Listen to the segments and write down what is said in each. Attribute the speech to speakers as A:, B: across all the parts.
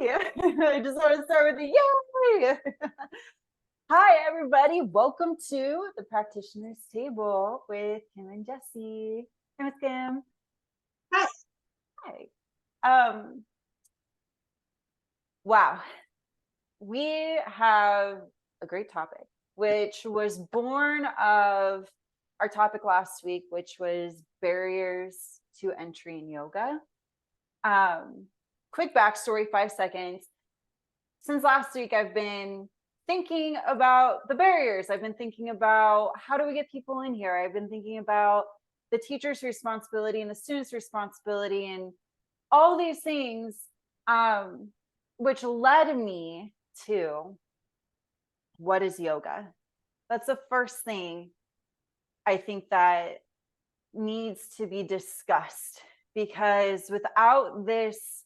A: yay! I just want to start with a yay! Hi, everybody. Welcome to the Practitioners Table with Kim and Jesse. Hey, Miss Kim.
B: Hi.
A: Hi. Wow. We have a great topic, which was born of our topic last week, which was barriers to entry in yoga. Quick backstory, 5 seconds. Since last week, I've been thinking about the barriers. I've been thinking about how do we get people in here? I've been thinking about the teacher's responsibility and the student's responsibility and all these things, which led me to what is yoga? That's the first thing I think that needs to be discussed, because without this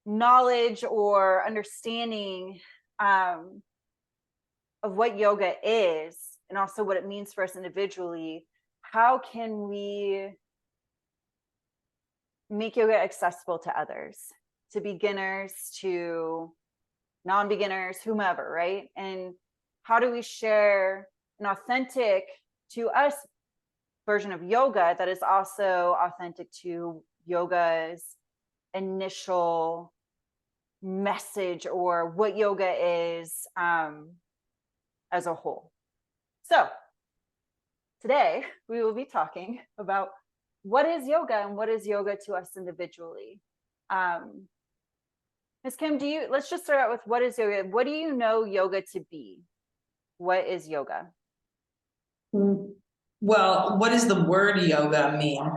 A: knowledge or understanding of what yoga is and also what it means for us individually, how can we make yoga accessible to others, to beginners, to non-beginners, whomever, right? And how do we share an authentic to us version of yoga that is also authentic to yoga's initial message or what yoga is as a whole. So today we will be talking about what is yoga and what is yoga to us individually. Ms. Kim, let's just start out with what is yoga? What do you know yoga to be? What is yoga?
B: Well, what does the word yoga mean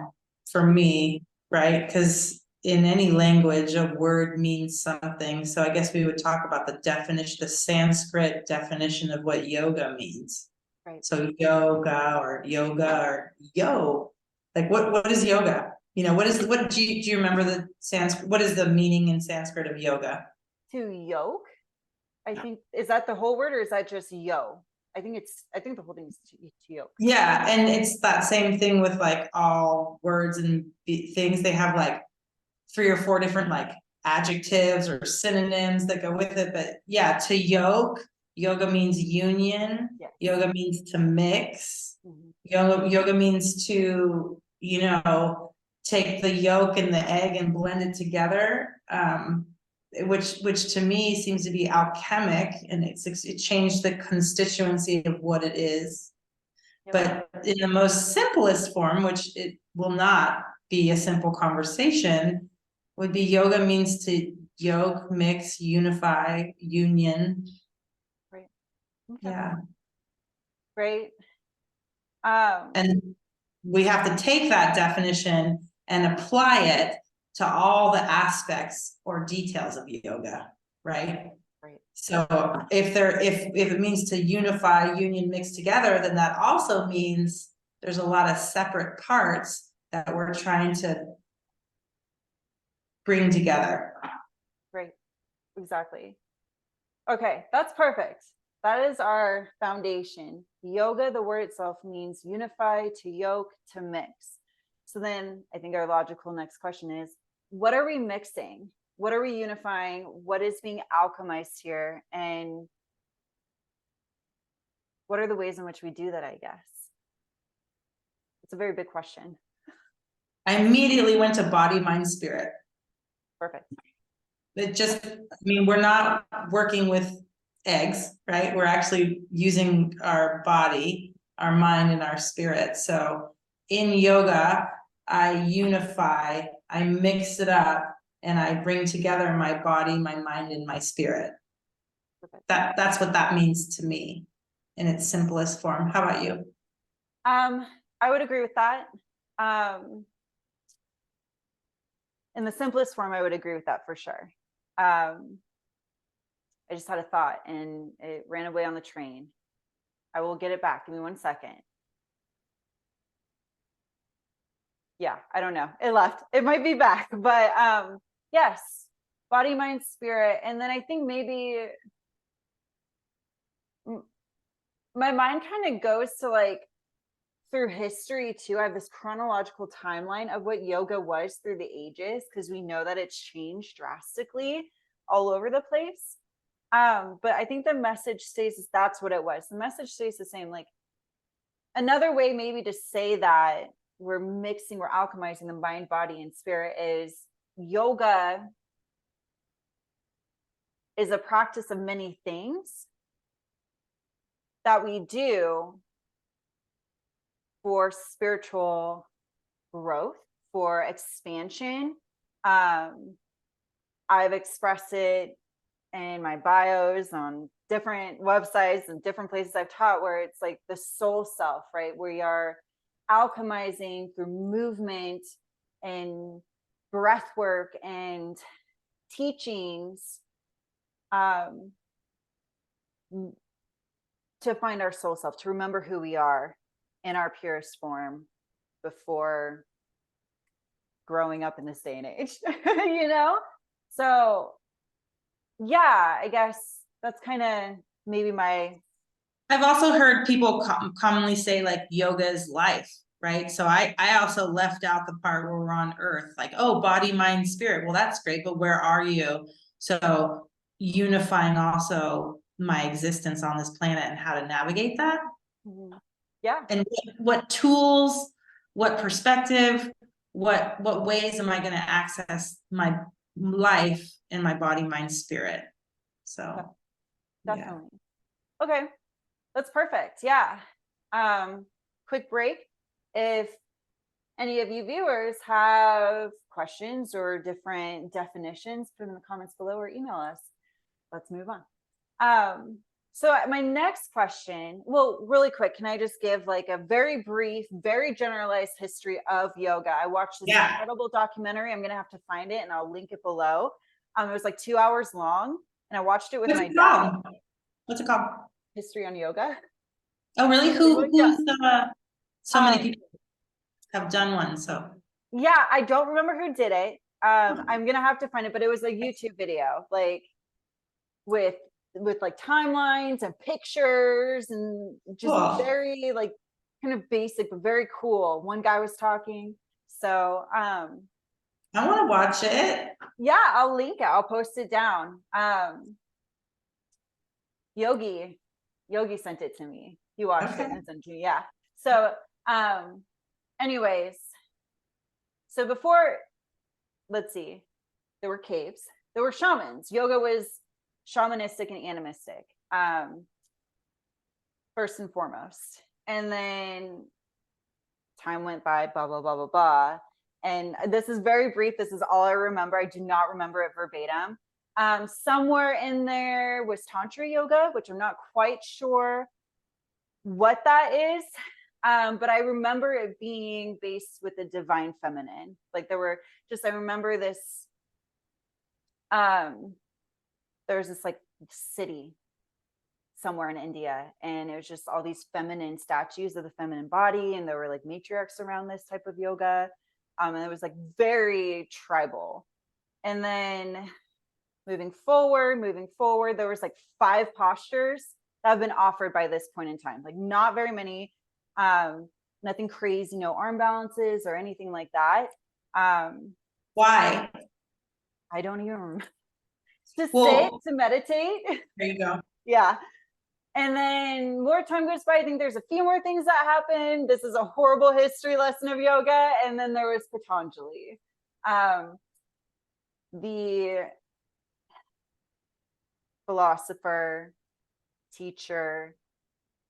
B: for me, right? Because in any language, a word means something. So I guess we would talk about the definition, the Sanskrit definition of what yoga means.
A: Right.
B: So yoga or yo, like what is yoga? You know, what do you remember the Sanskrit? What is the meaning in Sanskrit of yoga?
A: To yoke? I think, is that the whole word or is that just yo? I think the whole thing is to yoke.
B: Yeah, and it's that same thing with like all words and things. They have like 3 or 4 different like adjectives or synonyms that go with it. But yeah, to yoke, yoga means union.
A: Yes.
B: Yoga means to mix.
A: Mm-hmm.
B: Yoga means to, you know, take the yolk and the egg and blend it together. Which to me seems to be alchemic, and it changed the constituency of what it is.
A: Yep.
B: But in the most simplest form, which it will not be a simple conversation, would be yoga means to yoke, mix, unify, union.
A: Right. Okay.
B: Yeah.
A: Right.
B: And we have to take that definition and apply it to all the aspects or details of yoga, right?
A: Right.
B: So if it means to unify, union, mix together, then that also means there's a lot of separate parts that we're trying to bring together.
A: Right. Exactly. Okay, that's perfect. That is our foundation. Yoga, the word itself means unify, to yoke, to mix. So then I think our logical next question is, what are we mixing? What are we unifying? What is being alchemized here? And what are the ways in which we do that, I guess? It's a very big question.
B: I immediately went to body, mind, spirit.
A: Perfect.
B: We're not working with eggs, right? We're actually using our body, our mind, and our spirit. So in yoga, I unify, I mix it up, and I bring together my body, my mind, and my spirit. Perfect. That's what that means to me in its simplest form. How about you?
A: I would agree with that. In the simplest form, I would agree with that for sure. I just had a thought and it ran away on the train. I will get it back. Give me 1 second. Yeah, I don't know. It left. It might be back, but yes, body, mind, spirit. And then I think maybe my mind kind of goes to like through history too, I have this chronological timeline of what yoga was through the ages, because we know that it's changed drastically all over the place. But I think the message stays, that's what it was. The message stays the same. Like, another way maybe to say that we're alchemizing the mind, body, and spirit is yoga is a practice of many things that we do for spiritual growth, for expansion. I've expressed it in my bios on different websites and different places I've taught, where it's like the soul self, right? We are alchemizing through movement and breath work and teachings to find our soul self, to remember who we are in our purest form before growing up in this day and age, you know? So yeah, I guess that's kind of maybe my.
B: I've also heard people commonly say like yoga is life, right? So I also left out the part where we're on earth, like, oh, body, mind, spirit. Well, that's great, but where are you? So unifying also my existence on this planet and how to navigate that.
A: Yeah.
B: And what tools, what perspective, what ways am I going to access my life in my body, mind, spirit? So
A: definitely. Yeah. Okay, that's perfect. Yeah. Quick break. If any of you viewers have questions or different definitions, put them in the comments below or email us. Let's move on. So my next question, well, really quick, can I just give like a very brief, very generalized history of yoga? I watched this incredible documentary. I'm going to have to find it and I'll link it below. It was like 2 hours long and I watched it with my dad.
B: What's it called?
A: History on Yoga.
B: Oh, really? Who's so many people have done one, so.
A: Yeah, I don't remember who did it. I'm going to have to find it, but it was a YouTube video, like with like timelines and pictures and just very like kind of basic but very cool. One guy was talking, so
B: I want to watch it.
A: Yeah, I'll link it, I'll post it down. Yogi sent it to me. He watched it and sent it to me. Yeah. So anyways, so before, let's see, there were caves, there were shamans. Yoga was shamanistic and animistic, first and foremost. And then time went by, blah, blah, blah, blah, blah. And this is very brief. This is all I remember. I do not remember it verbatim. Somewhere in there was Tantra yoga, which I'm not quite sure what that is. But I remember it being based with the divine feminine. Like there were just, I remember this, there was this like city somewhere in India, and it was just all these feminine statues of the feminine body, and there were like matriarchs around this type of yoga. And it was like very tribal. And then moving forward, there was like 5 postures that have been offered by this point in time. Like not very many, nothing crazy, no arm balances or anything like that.
B: Why?
A: I don't even remember. To sit, to meditate.
B: There you go.
A: Yeah. And then more time goes by. I think there's a few more things that happen. This is a horrible history lesson of yoga. And then there was Patanjali, the philosopher, teacher,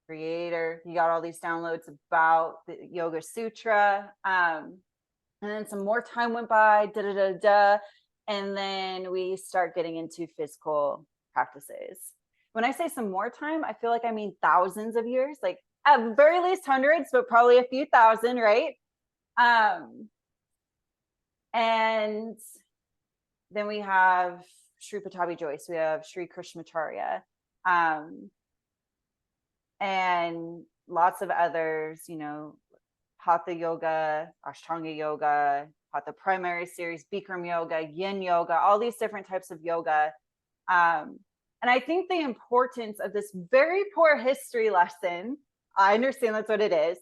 A: creator. He got all these downloads about the Yoga Sutra. And then some more time went by, and then we start getting into physical practices. When I say some more time, I feel like I mean thousands of years, like at very least hundreds, but probably a few thousand, right? And then we have Sri Patabi Joyce, we have Sri Krishnamacharya, and lots of others, you know, Hatha Yoga, Ashtanga Yoga, Hatha Primary Series, Bikram Yoga, Yin Yoga, all these different types of yoga. And I think the importance of this very poor history lesson, I understand that's what it is,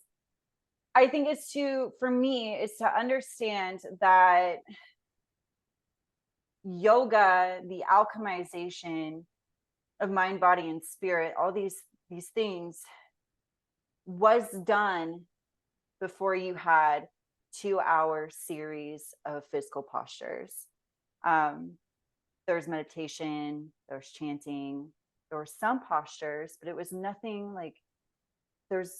A: I think it's for me, is to understand that yoga, the alchemization of mind, body, and spirit, all these things was done before you had 2-hour series of physical postures. There's meditation, there's chanting, there were some postures, but it was nothing like, there's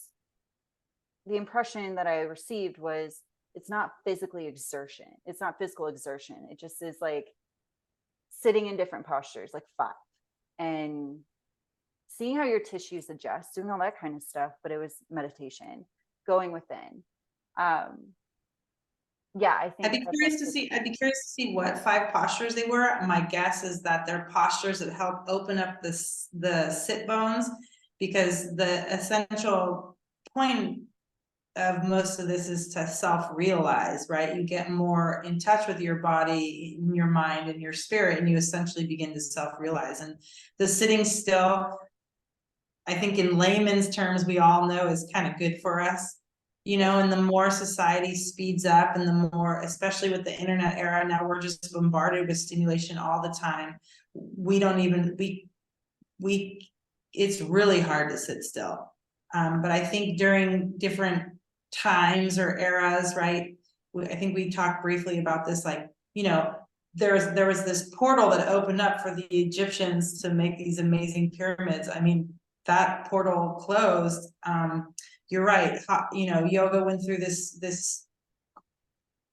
A: the impression that I received was it's not physically exertion. It's not physical exertion. It just is like sitting in different postures, like 5, and seeing how your tissues adjust, doing all that kind of stuff. But it was meditation, going within. Yeah, I think
B: I'd be curious to see what 5 postures they were. My guess is that they're postures that help open up the sit bones, because the essential point of most of this is to self-realize, right? You get more in touch with your body, in your mind, and your spirit, and you essentially begin to self-realize. And the sitting still, I think in layman's terms, we all know is kind of good for us. You know, and the more society speeds up, and the more, especially with the internet era, now we're just bombarded with stimulation all the time. We don't even, it's really hard to sit still. But I think during different times or eras, right? I think we talked briefly about this, like, you know, there was this portal that opened up for the Egyptians to make these amazing pyramids. I mean, that portal closed. You're right. You know, yoga went through this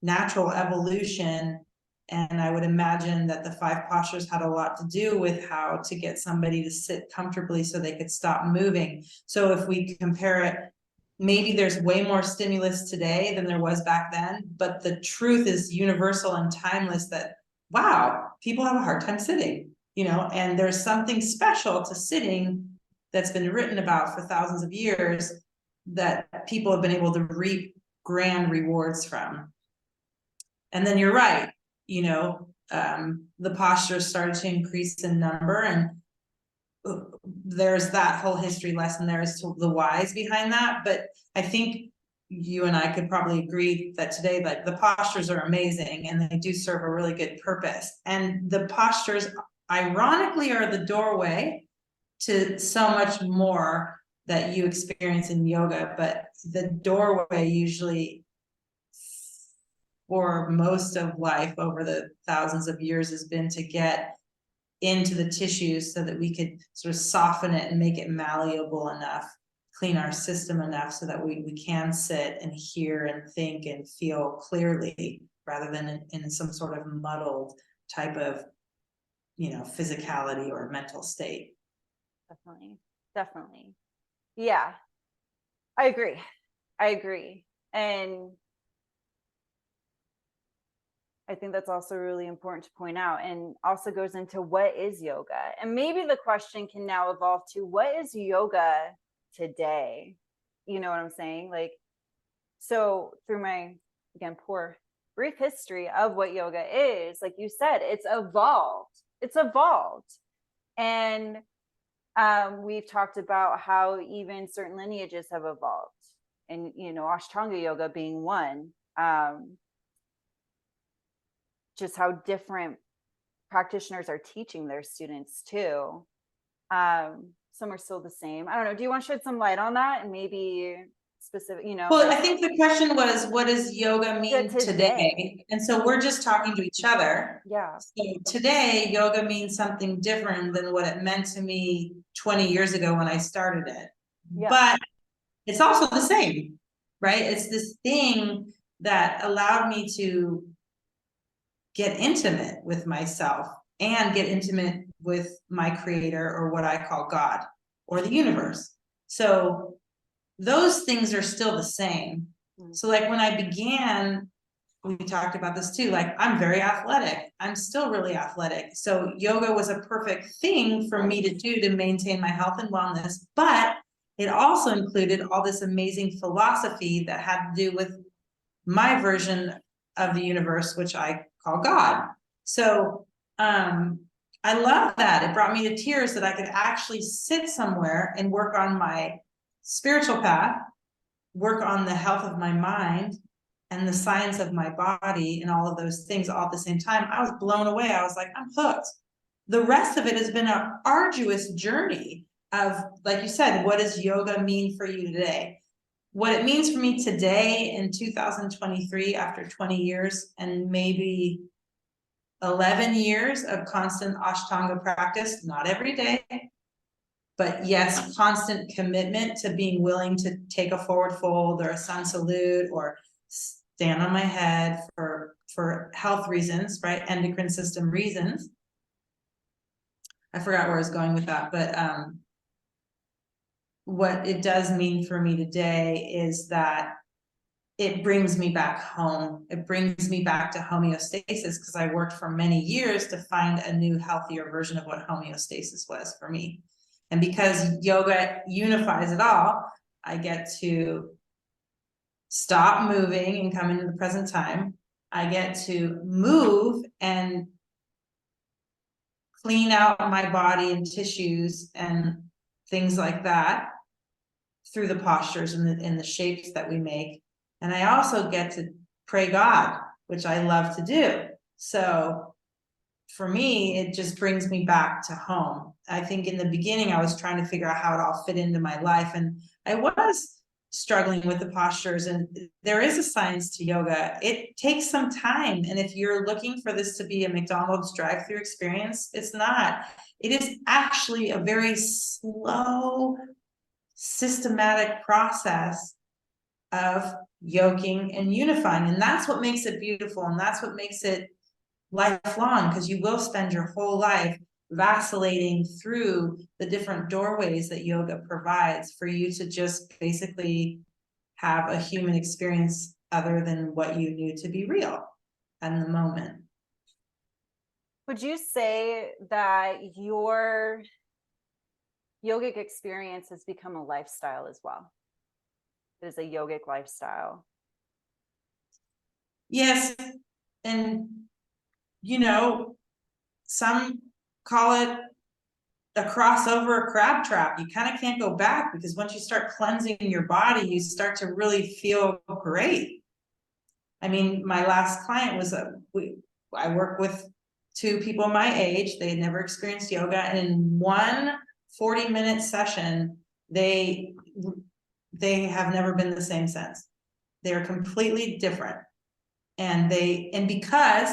B: natural evolution, and I would imagine that the 5 postures had a lot to do with how to get somebody to sit comfortably so they could stop moving. So if we compare it, maybe there's way more stimulus today than there was back then, but the truth is universal and timeless, that wow, people have a hard time sitting, you know, and there's something special to sitting that's been written about for thousands of years that people have been able to reap grand rewards from. And then you're right, you know, the postures started to increase in number, and there's that whole history lesson there as to the whys behind that. But I think you and I could probably agree that today, like, the postures are amazing and they do serve a really good purpose. And the postures, ironically, are the doorway to so much more that you experience in yoga. But the doorway usually for most of life over the thousands of years has been to get into the tissues so that we could sort of soften it and make it malleable enough, clean our system enough so that we can sit and hear and think and feel clearly, rather than in some sort of muddled type of, you know, physicality or mental state.
A: Definitely. Yeah, I agree. And I think that's also really important to point out, and also goes into what is yoga. And maybe the question can now evolve to, what is yoga today? You know what I'm saying? Like, so through my, again, poor brief history of what yoga is, like you said, it's evolved. And we've talked about how even certain lineages have evolved, and, you know, Ashtanga yoga being one. Just how different practitioners are teaching their students too. Some are still the same. I don't know. Do you want to shed some light on that, and maybe specific, you know?
B: Well, I think the question was, what does yoga mean today? And so we're just talking to each other.
A: Yeah.
B: So today, yoga means something different than what it meant to me 20 years ago when I started it. Yeah. But it's also the same, right? It's this thing that allowed me to get intimate with myself and get intimate with my creator, or what I call God, or the universe. So those things are still the same. So like when I began, we talked about this too, like, I'm very athletic. I'm still really athletic. So yoga was a perfect thing for me to do to maintain my health and wellness. But it also included all this amazing philosophy that had to do with my version of the universe, which I call God. So I love that. It brought me to tears that I could actually sit somewhere and work on my spiritual path work on the health of my mind and the science of my body and all of those things all at the same time, I was blown away. I was like, I'm hooked. The rest of it has been an arduous journey of, like you said, what does yoga mean for you today? What it means for me today in 2023, after 20 years and maybe 11 years of constant Ashtanga practice, not every day, but yes, constant commitment to being willing to take a forward fold or a sun salute or stand on my head for health reasons, right? Endocrine system reasons. I forgot where I was going with that, but what it does mean for me today is that it brings me back home. It brings me back to homeostasis, because I worked for many years to find a new, healthier version of what homeostasis was for me. And because yoga unifies it all, I get to stop moving and come into the present time. I get to move and clean out my body and tissues and things like that through the postures and the shapes that we make. And I also get to pray God, which I love to do. So for me, it just brings me back to home. I think in the beginning, I was trying to figure out how it all fit into my life. And I was struggling with the postures, and there is a science to yoga. It takes some time. And if you're looking for this to be a McDonald's drive-through experience, it's not. It is actually a very slow, systematic process of yoking and unifying. And that's what makes it beautiful. And that's what makes it lifelong, because you will spend your whole life vacillating through the different doorways that yoga provides for you to just basically have a human experience other than what you knew to be real in the moment.
A: Would you say that your yogic experience has become a lifestyle as well? It is a yogic lifestyle.
B: Yes. And, you know, some call it a crossover, a crab trap. You kind of can't go back, because once you start cleansing your body, you start to really feel great. I mean, my last client was I work with two people my age. They had never experienced yoga, and in one 40-minute session, they have never been the same since. They're completely different. And because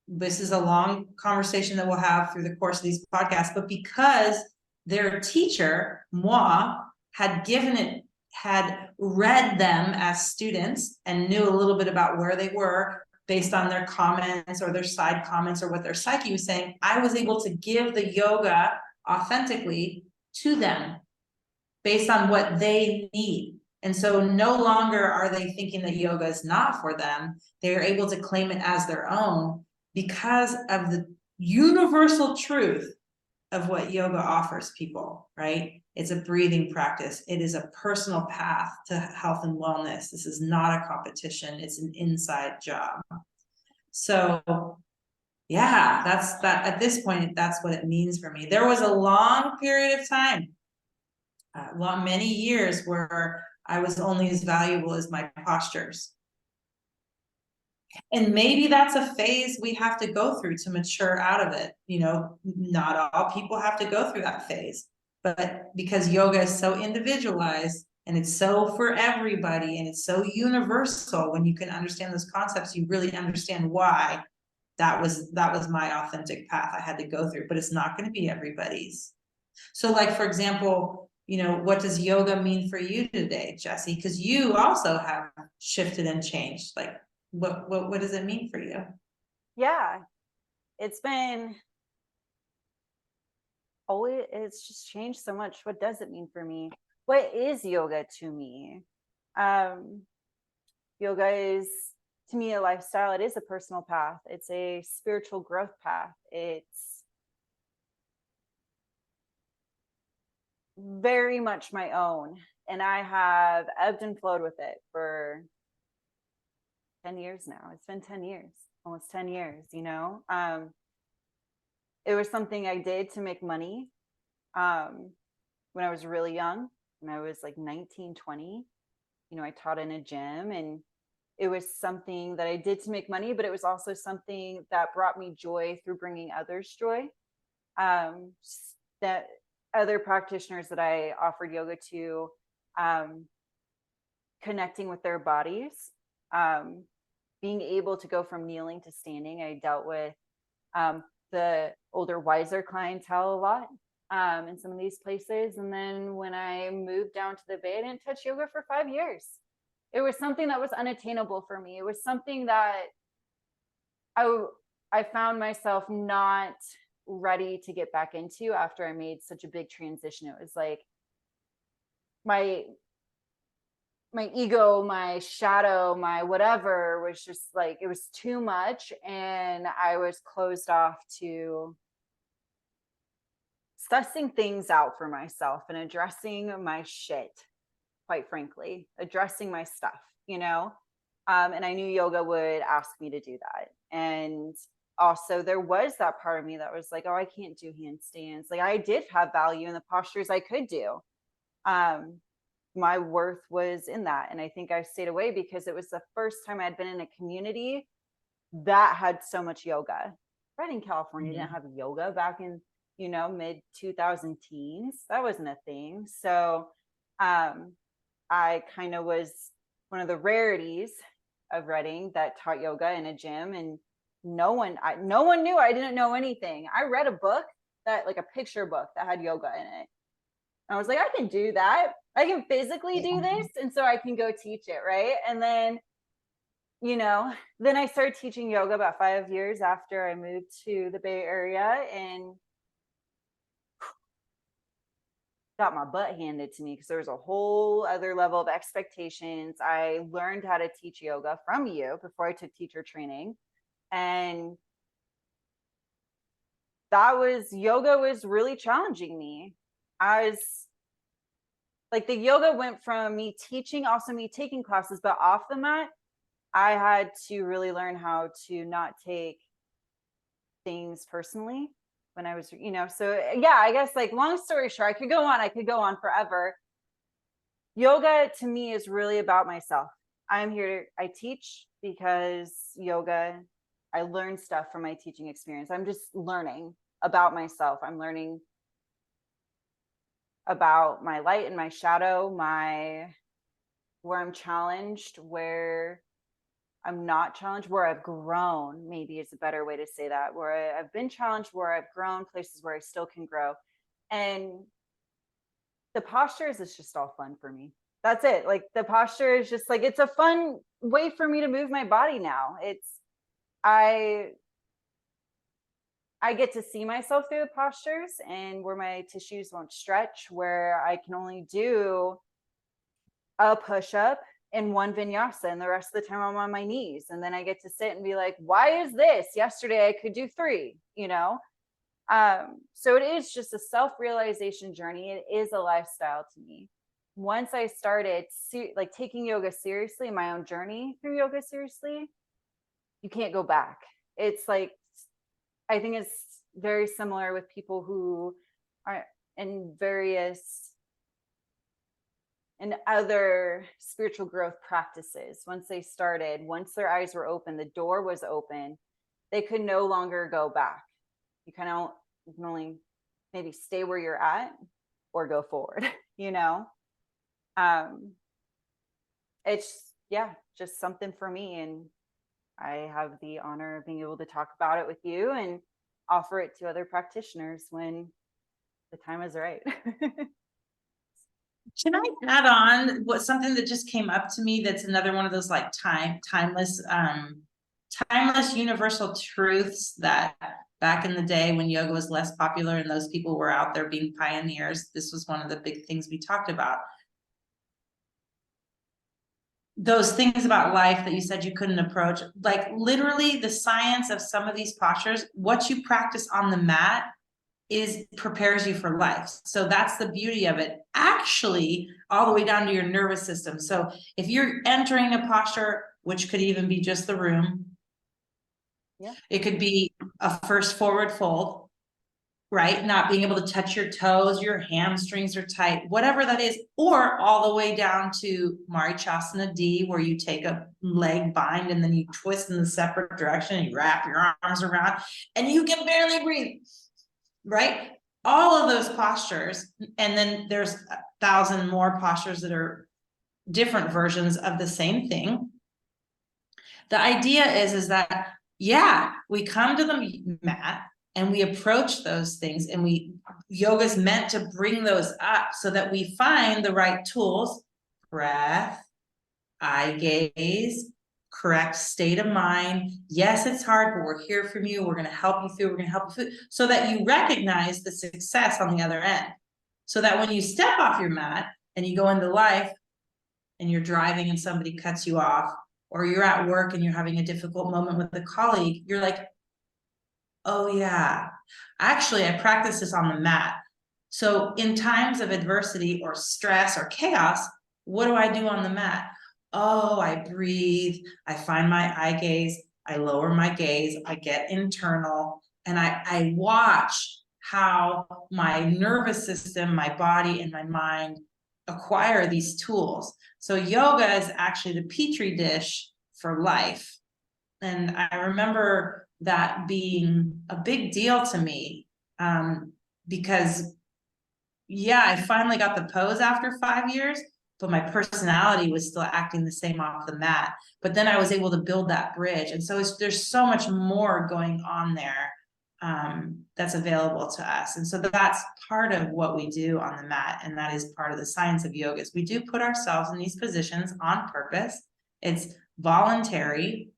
B: this is a long conversation that we'll have through the course of these podcasts, but because their teacher, moi, had read them as students and knew a little bit about where they were based on their comments or their side comments or what their psyche was saying, I was able to give the yoga authentically to them based on what they need. And so no longer are they thinking that yoga is not for them. They are able to claim it as their own because of the universal truth of what yoga offers people, right? It's a breathing practice. It is a personal path to health and wellness. This is not a competition. It's an inside job. So yeah, that's that. At this point, that's what it means for me. There was a long period of time, many years, where I was only as valuable as my postures. And maybe that's a phase we have to go through to mature out of it. You know, not all people have to go through that phase, but because yoga is so individualized and it's so for everybody and it's so universal, when you can understand those concepts, you really understand why that was my authentic path I had to go through, but it's not going to be everybody's. So like, for example, you know, what does yoga mean for you today, Jessie? Because you also have shifted and changed. Like, what does it mean for you?
A: Yeah, it's just changed so much. What does it mean for me? What is yoga to me? Yoga is, to me, a lifestyle. It is a personal path. It's a spiritual growth path. It's very much my own. And I have ebbed and flowed with it for 10 years now. It's been 10 years, almost 10 years, you know? It was something I did to make money when I was really young, when I was like 19, 20. I taught in a gym, and it was something that I did to make money, but it was also something that brought me joy through bringing others joy. Um, that other practitioners that I offered yoga to, um, connecting with their bodies, um, being able to go from kneeling to standing. I dealt with the older, wiser clientele a lot in some of these places. And then when I moved down to the Bay, I didn't touch yoga for 5 years. It was something that was unattainable for me. It was something that I I found myself not ready to get back into after I made such a big transition. It was like my my ego, my shadow, my whatever was just like, it was too much, and I was closed off to sussing things out for myself and addressing my shit, quite frankly, addressing my stuff, and I knew yoga would ask me to do that. And also there was that part of me that was like, oh, I can't do handstands. Like, I did have value in the postures I could do. My worth was in that. And I think I stayed away because it was the first time I'd been in a community that had so much yoga. Redding, California didn't have yoga back in, mid 2000 teens. That wasn't a thing. So I kind of was one of the rarities of Redding that taught yoga in a gym, and no one knew I didn't know anything. I read a book that, like, a picture book that had yoga in it. I was like, I can do that. I can physically do this. And so I can go teach it. Right. And then, then I started teaching yoga about 5 years after I moved to the Bay Area, and got my butt handed to me because there was a whole other level of expectations. I learned how to teach yoga from you before I took teacher training. And yoga was really challenging me. I was like, the yoga went from me teaching, also me taking classes, but off the mat, I had to really learn how to not take things personally when I was, so yeah, I guess, like, long story short, I could go on forever. Yoga to me is really about myself. I teach because yoga, I learn stuff from my teaching experience. I'm just learning about myself. I'm learning about my light and my shadow, where I'm challenged, where I'm not challenged, where I've grown, maybe is a better way to say that, where I've been challenged, where I've grown, places where I still can grow. And the postures is just all fun for me. That's it. Like, the posture is just like, it's a fun way for me to move my body now. I get to see myself through the postures, and where my tissues won't stretch, where I can only do a push-up in one vinyasa, and the rest of the time I'm on my knees. And then I get to sit and be like, why is this? Yesterday I could do 3, so it is just a self-realization journey. It is a lifestyle to me. Once I started like taking yoga seriously, my own journey through yoga seriously, you can't go back. It's like, I think it's very similar with people who are in other spiritual growth practices. Once their eyes were open, the door was open, they could no longer go back. You can only maybe stay where you're at or go forward, it's just something for me. And I have the honor of being able to talk about it with you and offer it to other practitioners when the time is right.
B: Can I add on something that just came up to me? That's another one of those, like, timeless universal truths that back in the day when yoga was less popular and those people were out there being pioneers, this was one of the big things we talked about. Those things about life that you said you couldn't approach, like, literally the science of some of these postures, what you practice on the mat prepares you for life. So that's the beauty of it, actually, all the way down to your nervous system. So if you're entering a posture, which could even be just the room, it could be a first forward fold, right? Not being able to touch your toes, your hamstrings are tight, whatever that is, or all the way down to Marichasana D, where you take a leg bind and then you twist in the separate direction and you wrap your arms around and you can barely breathe, right? All of those postures. And then there's 1,000 more postures that are different versions of the same thing. The idea is that, yeah, we come to the mat and we approach those things, and yoga is meant to bring those up so that we find the right tools, breath, eye gaze, correct state of mind. Yes, it's hard, but we're here for you. We're going to help you through. We're going to help you through, so that you recognize the success on the other end. So that when you step off your mat and you go into life and you're driving and somebody cuts you off, or you're at work and you're having a difficult moment with a colleague, you're like, oh yeah, actually I practice this on the mat. So in times of adversity or stress or chaos, what do I do on the mat? Oh, I breathe, I find my eye gaze, I lower my gaze, I get internal, and I watch how my nervous system, my body, and my mind acquire these tools. So yoga is actually the petri dish for life. And I remember that being a big deal to me, because yeah, I finally got the pose after 5 years, but my personality was still acting the same off the mat. But then I was able to build that bridge. And so there's so much more going on there, that's available to us. And so that's part of what we do on the mat. And that is part of the science of yoga, is we do put ourselves in these positions on purpose. It's voluntary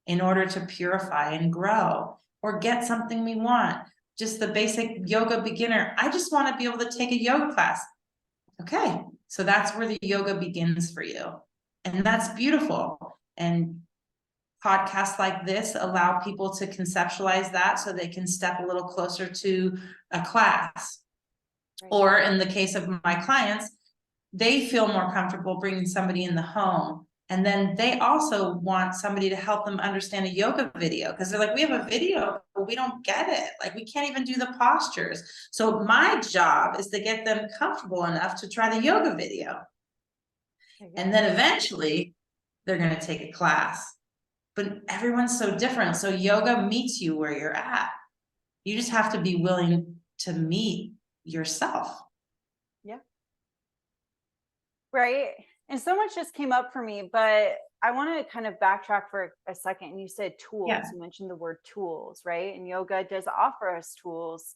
B: in order to purify and grow or get something we want. Just the basic yoga beginner. I just want to be able to take a yoga class. Okay, so that's where the yoga begins for you. And that's beautiful. And podcasts like this allow people to conceptualize that so they can step a little closer to a class. Right. Or in the case of my clients, they feel more comfortable bringing somebody in the home. And then they also want somebody to help them understand a yoga video, because they're like, we have a video, but we don't get it. Like, we can't even do the postures. So my job is to get them comfortable enough to try the yoga video. And then eventually they're going to take a class. But everyone's so different. So yoga meets you where you're at. You just have to be willing to meet yourself.
A: Yeah. Right. And so much just came up for me, but I want to kind of backtrack for a second. And you said tools. Yeah. You mentioned the word tools, right? And yoga does offer us tools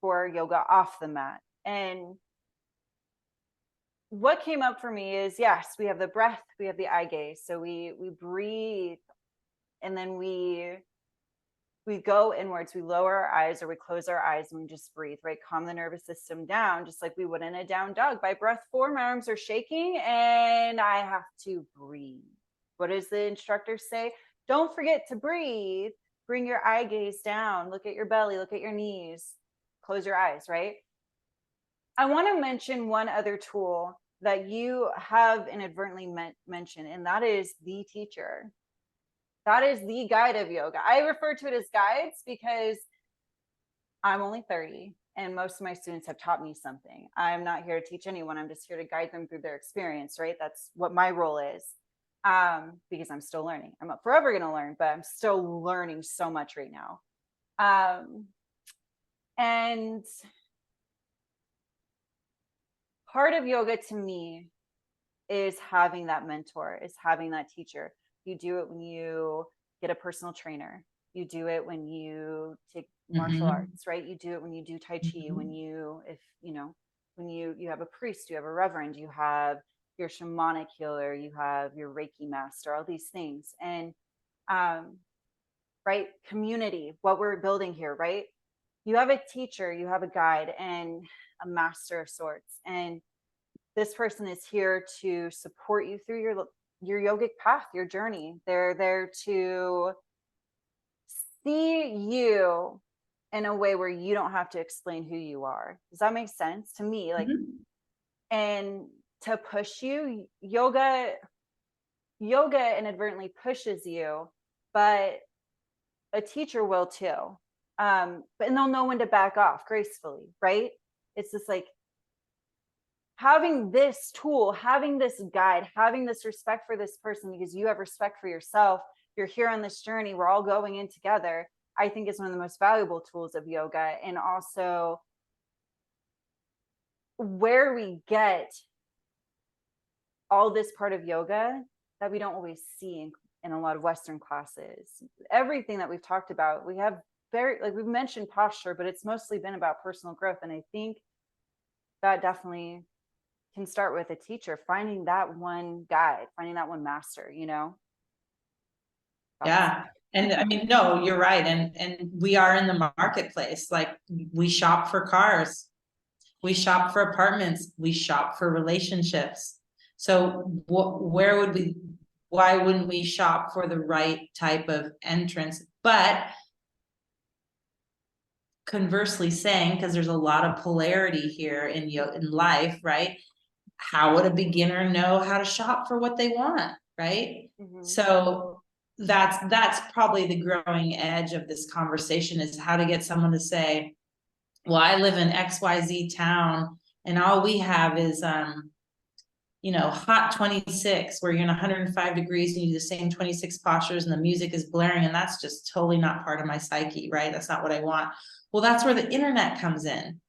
A: for yoga off the mat. And what came up for me is, yes, we have the breath, we have the eye gaze. So we breathe, and then we go inwards, we lower our eyes or we close our eyes and we just breathe, right? Calm the nervous system down, just like we would in a down dog. By breath 4, my arms are shaking and I have to breathe. What does the instructor say? Don't forget to breathe. Bring your eye gaze down. Look at your belly, look at your knees, close your eyes, right? I want to mention one other tool that you have inadvertently mentioned, and that is the teacher. That is the guide of yoga. I refer to it as guides because I'm only 30 and most of my students have taught me something. I'm not here to teach anyone. I'm just here to guide them through their experience, right? That's what my role is, because I'm still learning. I'm not forever going to learn, but I'm still learning so much right now. And part of yoga to me is having that mentor, is having that teacher. You do it when you get a personal trainer. You do it when you take martial arts, right? You do it when you do Tai Chi, when you have a priest, you have a reverend, you have your shamanic healer, you have your Reiki master, all these things. And, right, community, what we're building here, right? You have a teacher, you have a guide and a master of sorts. And this person is here to support you through your yogic path, your journey. They're there to see you in a way where you don't have to explain who you are. Does that make sense to me? Like, and to push you, yoga inadvertently pushes you, but a teacher will too. But and they'll know when to back off gracefully, right? It's just like having this tool, having this guide, having this respect for this person because you have respect for yourself. You're here on this journey. We're all going in together. I think is one of the most valuable tools of yoga. And also where we get all this part of yoga that we don't always see in a lot of Western classes. Everything that we've talked about, we have very, like we've mentioned posture, but it's mostly been about personal growth. And I think that definitely can start with a teacher, finding that one guide, finding that one master, you know?
B: Yeah. And I mean, no, you're right. And we are in the marketplace. Like we shop for cars, we shop for apartments, we shop for relationships. So where would we, why wouldn't we shop for the right type of entrance? But conversely saying, because there's a lot of polarity here in life, right? How would a beginner know how to shop for what they want, right?
A: Mm-hmm.
B: So that's probably the growing edge of this conversation, is how to get someone to say, well, I live in XYZ town and all we have is hot 26 where you're in 105 degrees and you do the same 26 postures and the music is blaring, and that's just totally not part of my psyche, right? That's not what I want. Well, that's where the internet comes in.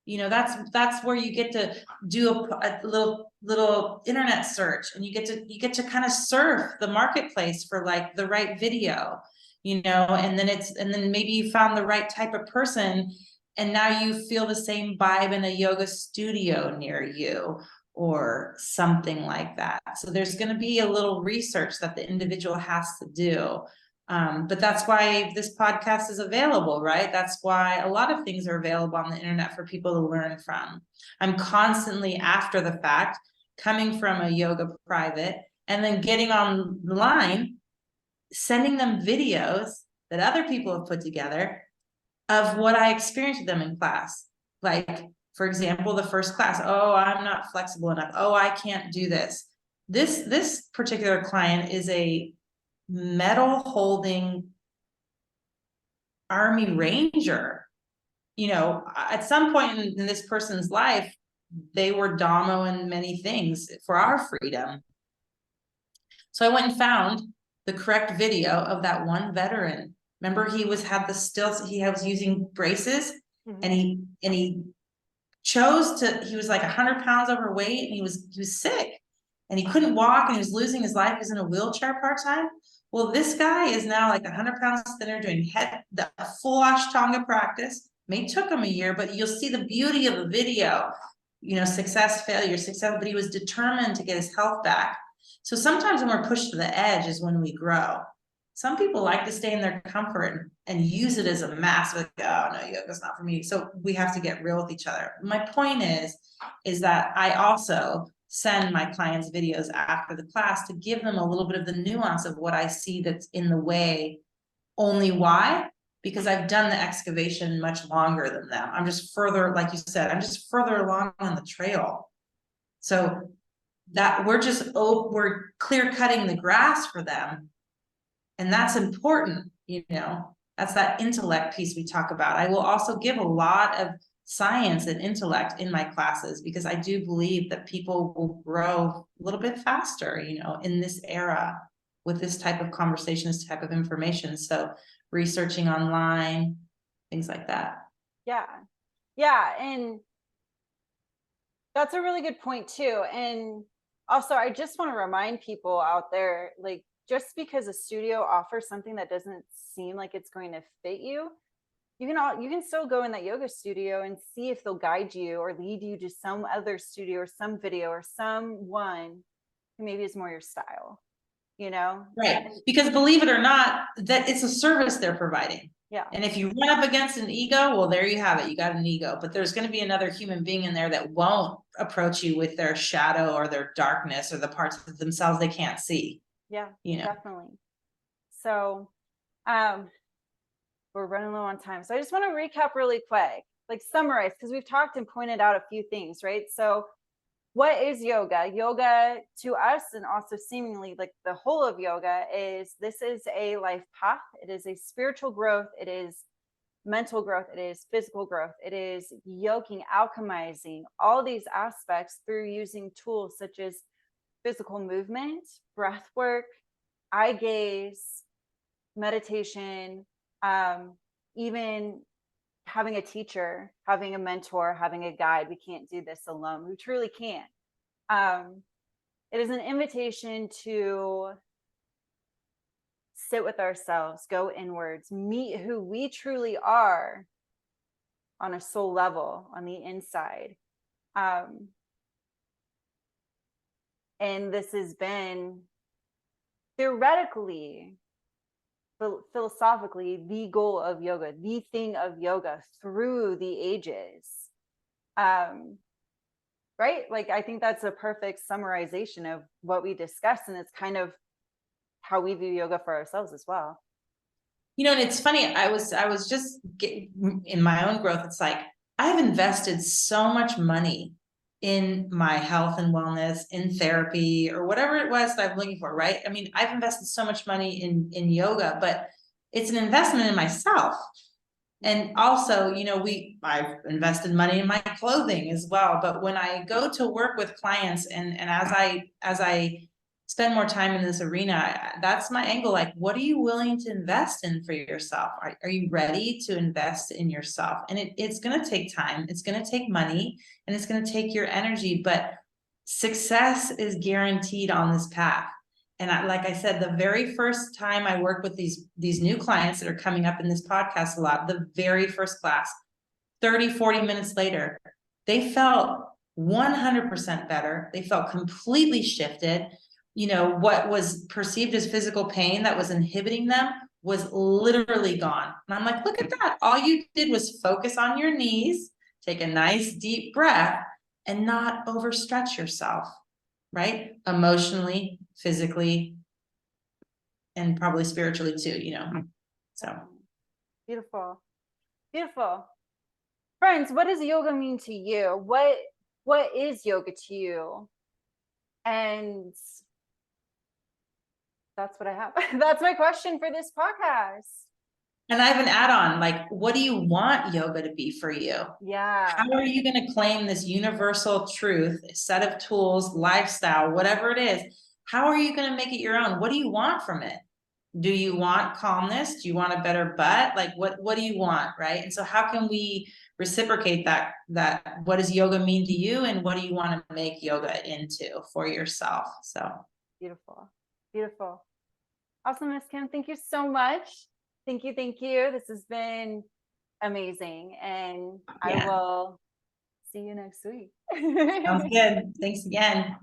B: That's where you get to do a little internet search, and you get to kind of surf the marketplace for like the right video, and then maybe you found the right type of person, and now you feel the same vibe in a yoga studio near you or something like that. So there's going to be a little research that the individual has to do. But that's why this podcast is available, right? That's why a lot of things are available on the internet for people to learn from. I'm constantly, after the fact, coming from a yoga private and then getting online, sending them videos that other people have put together of what I experienced with them in class. Like, for example, the first class, oh, I'm not flexible enough. Oh, I can't do this. This particular client is a medal holding Army Ranger. At some point in this person's life, they were domoing many things for our freedom. So I went and found the correct video of that one veteran. Remember, he had the stilts, he was using braces,
A: Mm-hmm.
B: and he he was like 100 pounds overweight, and he was sick and he couldn't walk and he was losing his life. He was in a wheelchair part-time. Well, this guy is now like 100 pounds thinner, doing the full Ashtanga practice. May took him a year, but you'll see the beauty of the video, success, failure, success, but he was determined to get his health back. So sometimes when we're pushed to the edge is when we grow. Some people like to stay in their comfort and use it as a mask, like, oh no, yoga's not for me. So we have to get real with each other. My point is that I also send my clients videos after the class to give them a little bit of the nuance of what I see that's in the way. Only why? Because I've done the excavation much longer than them. I'm just further, like you said, I'm just further along on the trail. So that we're clear cutting the grass for them. And that's important, that's that intellect piece we talk about. I will also give a lot of science and intellect in my classes, because I do believe that people will grow a little bit faster, in this era with this type of conversation, this type of information. So researching online, things like that.
A: Yeah. Yeah. And that's a really good point too. And also, I just want to remind people out there, like, just because a studio offers something that doesn't seem like it's going to fit you, you can still go in that yoga studio and see if they'll guide you or lead you to some other studio or some video or someone who maybe is more your style,
B: Right. Because believe it or not, that it's a service they're providing.
A: Yeah.
B: And if you run up against an ego, well, there you have it. You got an ego, but there's going to be another human being in there that won't approach you with their shadow or their darkness or the parts of themselves they can't see.
A: Yeah, definitely. So, we're running low on time. So I just want to recap really quick, like summarize, because we've talked and pointed out a few things, right? So what is yoga? Yoga to us, and also seemingly like the whole of yoga, this is a life path. It is a spiritual growth. It is mental growth, it is physical growth, it is yoking, alchemizing all these aspects through using tools such as physical movement, breath work, eye gaze, meditation, even having a teacher, having a mentor, having a guide. We can't do this alone. We truly can't. It is an invitation to sit with ourselves, go inwards, meet who we truly are on a soul level, on the inside. And this has been theoretically, philosophically, the goal of yoga, the thing of yoga through the ages. Right? Like, I think that's a perfect summarization of what we discussed. And it's kind of how we view yoga for ourselves as well.
B: You know, and it's funny, I was just in my own growth. It's like, I've invested so much money in my health and wellness, in therapy, or whatever it was that I'm looking for, right? I mean, I've invested so much money in yoga, but it's an investment in myself. And also, you know, I've invested money in my clothing as well. But when I go to work with clients, and as I spend more time in this arena, that's my angle. Like, what are you willing to invest in for yourself? Are you ready to invest in yourself? And it's going to take time, it's going to take money, and it's going to take your energy, but success is guaranteed on this path. And like I said, the very first time I work with these new clients that are coming up in this podcast a lot, the very first class, 30-40 minutes later, they felt 100% better. They felt completely shifted. You know, what was perceived as physical pain that was inhibiting them was literally gone. And I'm like, look at that. All you did was focus on your knees, take a nice deep breath, and not overstretch yourself, right? Emotionally, physically, and probably spiritually too, you know. So
A: beautiful. Beautiful. Friends, what does yoga mean to you? What is yoga to you? And that's what I have. That's my question for this podcast.
B: And I have an add-on, like, what do you want yoga to be for you?
A: Yeah.
B: How are you going to claim this universal truth, set of tools, lifestyle, whatever it is? How are you going to make it your own? What do you want from it? Do you want calmness? Do you want a better butt? Like, what do you want, right? And so how can we reciprocate that what does yoga mean to you, and what do you want to make yoga into for yourself? So
A: beautiful. Beautiful. Awesome, Miss Kim. Thank you so much. Thank you. This has been amazing. And I will see you next week.
B: Sounds good. Thanks again.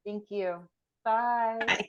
A: Thank you. Bye.
B: Bye.